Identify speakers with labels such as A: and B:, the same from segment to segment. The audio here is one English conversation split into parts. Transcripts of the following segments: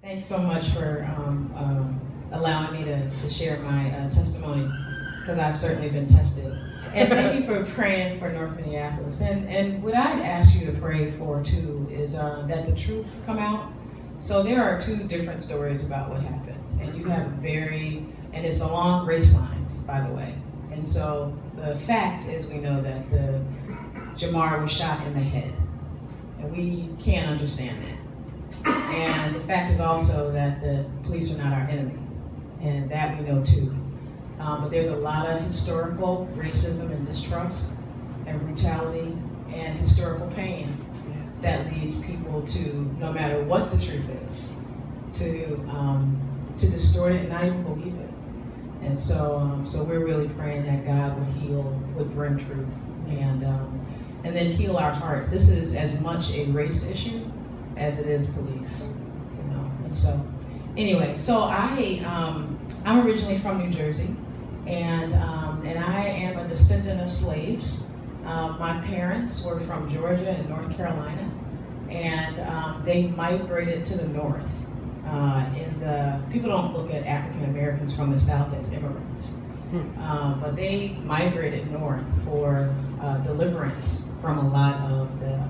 A: Thanks so much for allowing me to share my testimony, because I've certainly been tested. And thank you for praying for North Minneapolis. And what I'd ask you to pray for too is that the truth come out. So there are two different stories about what happened. And you have and it's along race lines, by the way. And so the fact is, we know that the Jamar was shot in the head. And we can't understand that. And the fact is also that the police are not our enemy, and that we know too. But there's a lot of historical racism and distrust and brutality and historical pain that leads people to, no matter what the truth is, to distort it and not even believe it. And so we're really praying that God would heal, would bring truth, and then heal our hearts. This is as much a race issue as it is police, And so, anyway, so I'm originally from New Jersey, and I am a descendant of slaves. My parents were from Georgia and North Carolina, and they migrated to the north. People don't look at African Americans from the South as immigrants, but they migrated north for deliverance from a lot of the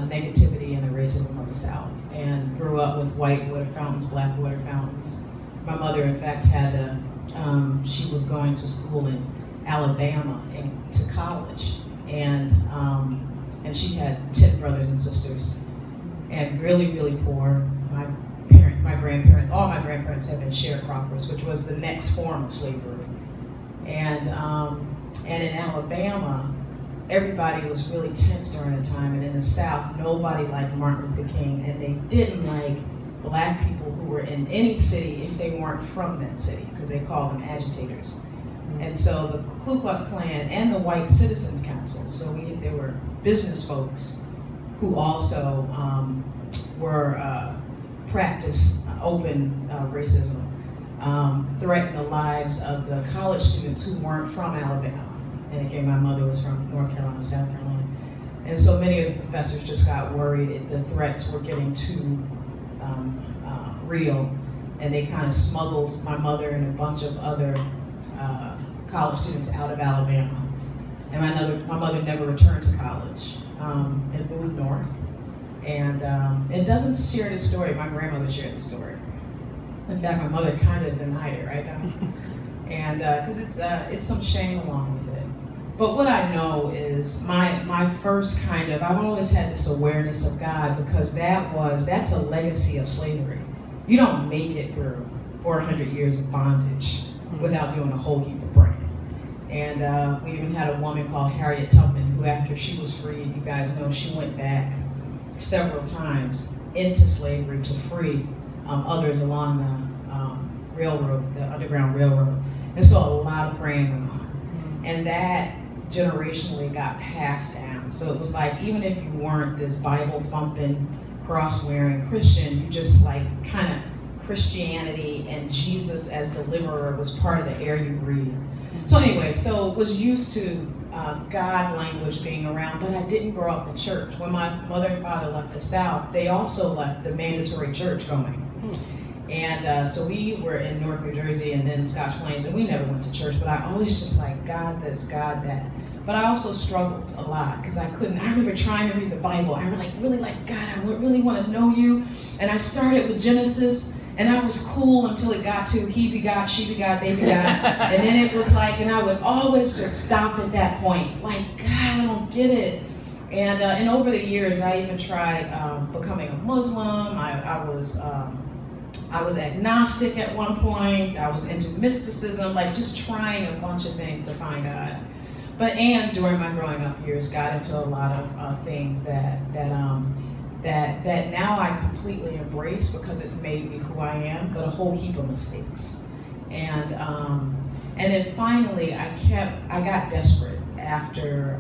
A: negativity and the racism of the South, and grew up with white water fountains, black water fountains. My mother, in fact, she was going to school in Alabama and to college, and she had 10 brothers and sisters, and really, really poor. All my grandparents had been sharecroppers, which was the next form of slavery. And in Alabama, everybody was really tense during the time, and in the South, nobody liked Martin Luther King, and they didn't like black people who were in any city if they weren't from that city, because they called them agitators. And so the Ku Klux Klan and the White Citizens Council, so there were business folks who also practiced open racism, threatened the lives of the college students who weren't from Alabama. And again, my mother was from North Carolina, South Carolina. And so many of the professors just got worried the threats were getting too real, and they kind of smuggled my mother and a bunch of other college students out of Alabama. And my mother never returned to college and moved north. And it doesn't share the story. My grandmother shared the story. In fact, my mother kind of denied it right now. And because it's some shame along with it. But what I know is my first I've always had this awareness of God, because that's a legacy of slavery. You don't make it through 400 years of bondage without doing a whole heap of praying. And we even had a woman called Harriet Tubman, who after she was freed, you guys know, she went back several times into slavery to free others along the railroad, the Underground Railroad. And so a lot of praying went on. And that generationally got passed down. So it was like, even if you weren't this Bible thumping, cross wearing Christian, you just kind of Christianity and Jesus as deliverer was part of the air you breathed. So anyway, so was used to God language being around, but I didn't grow up in church. When my mother and father left the South, they also left the mandatory church going. And so we were in North New Jersey and then Scotch Plains, and we never went to church, but I always just God this, God that. But I also struggled a lot, because I remember trying to read the Bible. I really God, I really want to know you. And I started with Genesis, and I was cool until it got to he begot, she begot, they begot. And then it was and I would always just stop at that point. God, I don't get it. And over the years, I even tried becoming a Muslim. I was agnostic at one point. I was into mysticism, just trying a bunch of things to find God. And during my growing up years, got into a lot of things that now I completely embrace, because it's made me who I am, but a whole heap of mistakes. And then finally, I got desperate after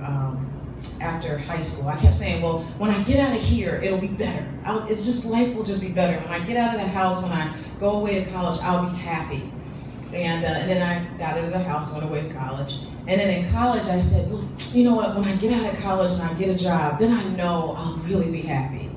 A: high school. I kept saying, well, when I get out of here, it'll be better. Life will just be better. When I get out of the house, when I go away to college, I'll be happy. And then I got out of the house, went away to college. And then in college, I said, well, you know what? When I get out of college and I get a job, then I know I'll really be happy.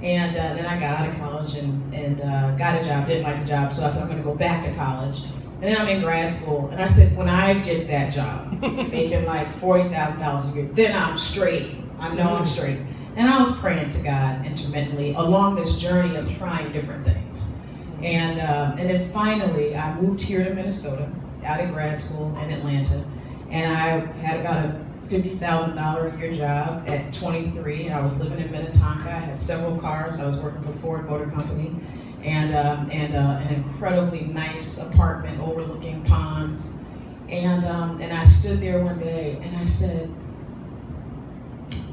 A: And then I got out of college and got a job, didn't like the job, so I said I'm gonna go back to college. And then I'm in grad school, and I said, when I get that job, making like $40,000 a year, then I'm straight. I know I'm straight. And I was praying to God intermittently along this journey of trying different things. And then finally, I moved here to Minnesota, out of grad school in Atlanta, and I had about a $50,000 a year job at 23. I was living in Minnetonka. I had several cars. I was working for Ford Motor Company, and an incredibly nice apartment overlooking ponds. And I stood there one day and I said,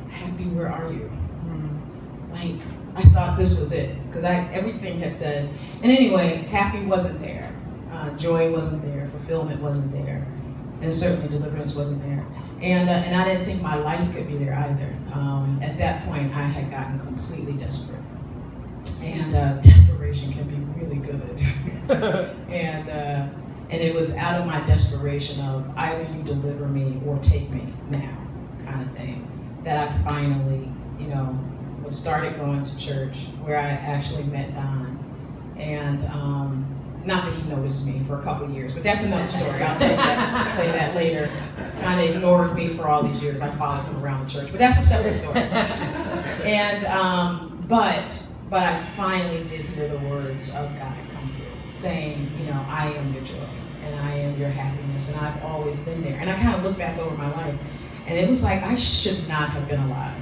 A: "Happy, where are you?" Like, I thought this was it, because everything had said. And anyway, happy wasn't there. Joy wasn't there. Fulfillment wasn't there. And certainly deliverance wasn't there. And I didn't think my life could be there either. At that point, I had gotten completely desperate. And desperation can be really good. And it was out of my desperation of either you deliver me or take me now kind of thing that I finally, started going to church, where I actually met Don. And not that he noticed me for a couple years, but that's another story. I'll tell you that later. Kind of ignored me for all these years. I followed him around the church, but that's a separate story. And but I finally did hear the words of God come through, saying, I am your joy and I am your happiness, and I've always been there. And I kind of look back over my life, and it was like I should not have been alive.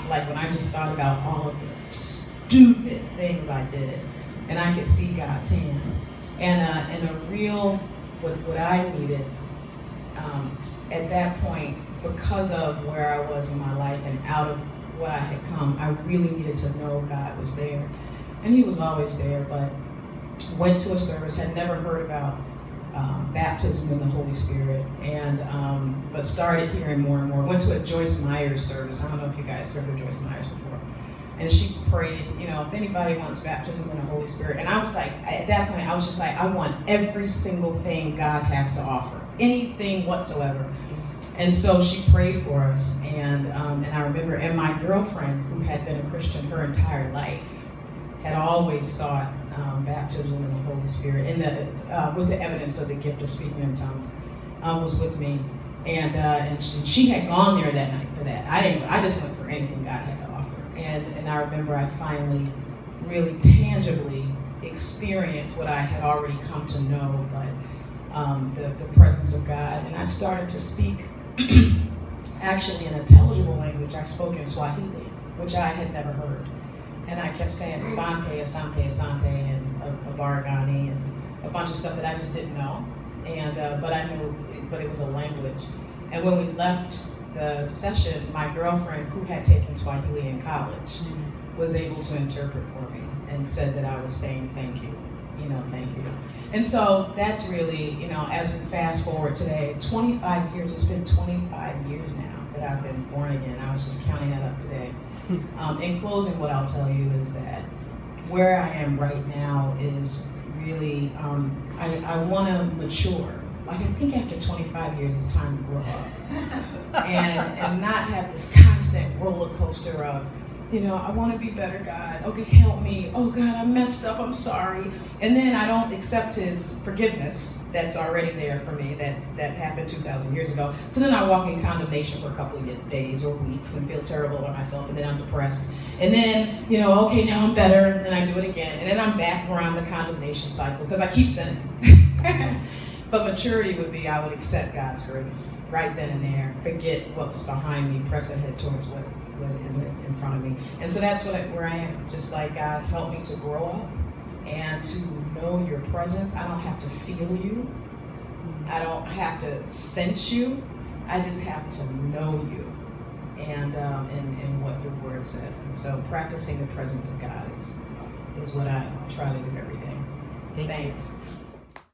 A: Like when I just thought about all of the stupid things I did, and I could see God's hand. And a real, what I needed at that point, because of where I was in my life and out of what I had come, I really needed to know God was there. And he was always there, but went to a service, had never heard about baptism in the Holy Spirit, and but started hearing more and more. Went to a Joyce Myers service. I don't know if you guys heard of Joyce Myers before. And she prayed, if anybody wants baptism in the Holy Spirit. And I was like, at that point, I was just like, I want every single thing God has to offer, anything whatsoever. And so she prayed for us, and I remember, and my girlfriend, who had been a Christian her entire life, had always sought baptism in the Holy Spirit, and with the evidence of the gift of speaking in tongues, was with me, and she had gone there that night for that. I just went for anything God had to offer, and I remember I finally, really tangibly experienced what I had already come to know, but the presence of God, and I started to speak. Actually, in intelligible language, I spoke in Swahili, which I had never heard. And I kept saying asante, asante, asante, and Abaragani, and a bunch of stuff that I just didn't know. And but I knew, but it was a language. And when we left the session, my girlfriend, who had taken Swahili in college, was able to interpret for me and said that I was saying thank you. Thank you. And so that's really, as we fast forward today, 25 years, it's been 25 years now that I've been born again. I was just counting that up today. In closing, what I'll tell you is that where I am right now is really, I want to mature. Like, I think after 25 years, it's time to grow up. and not have this constant roller coaster of, I want to be better, God. Okay, help me. Oh, God, I messed up. I'm sorry. And then I don't accept his forgiveness that's already there for me that happened 2,000 years ago. So then I walk in condemnation for a couple of days or weeks and feel terrible about myself, and then I'm depressed. And then, okay, now I'm better, and I do it again. And then I'm back around the condemnation cycle because I keep sinning. But maturity would be I would accept God's grace right then and there, forget what's behind me, press ahead towards what is in front of me. And so that's where I am. Just like, God, help me to grow up and to know your presence. I don't have to feel you. I don't have to sense you. I just have to know you and what your word says. And so practicing the presence of God is what I try to do every day. Thanks.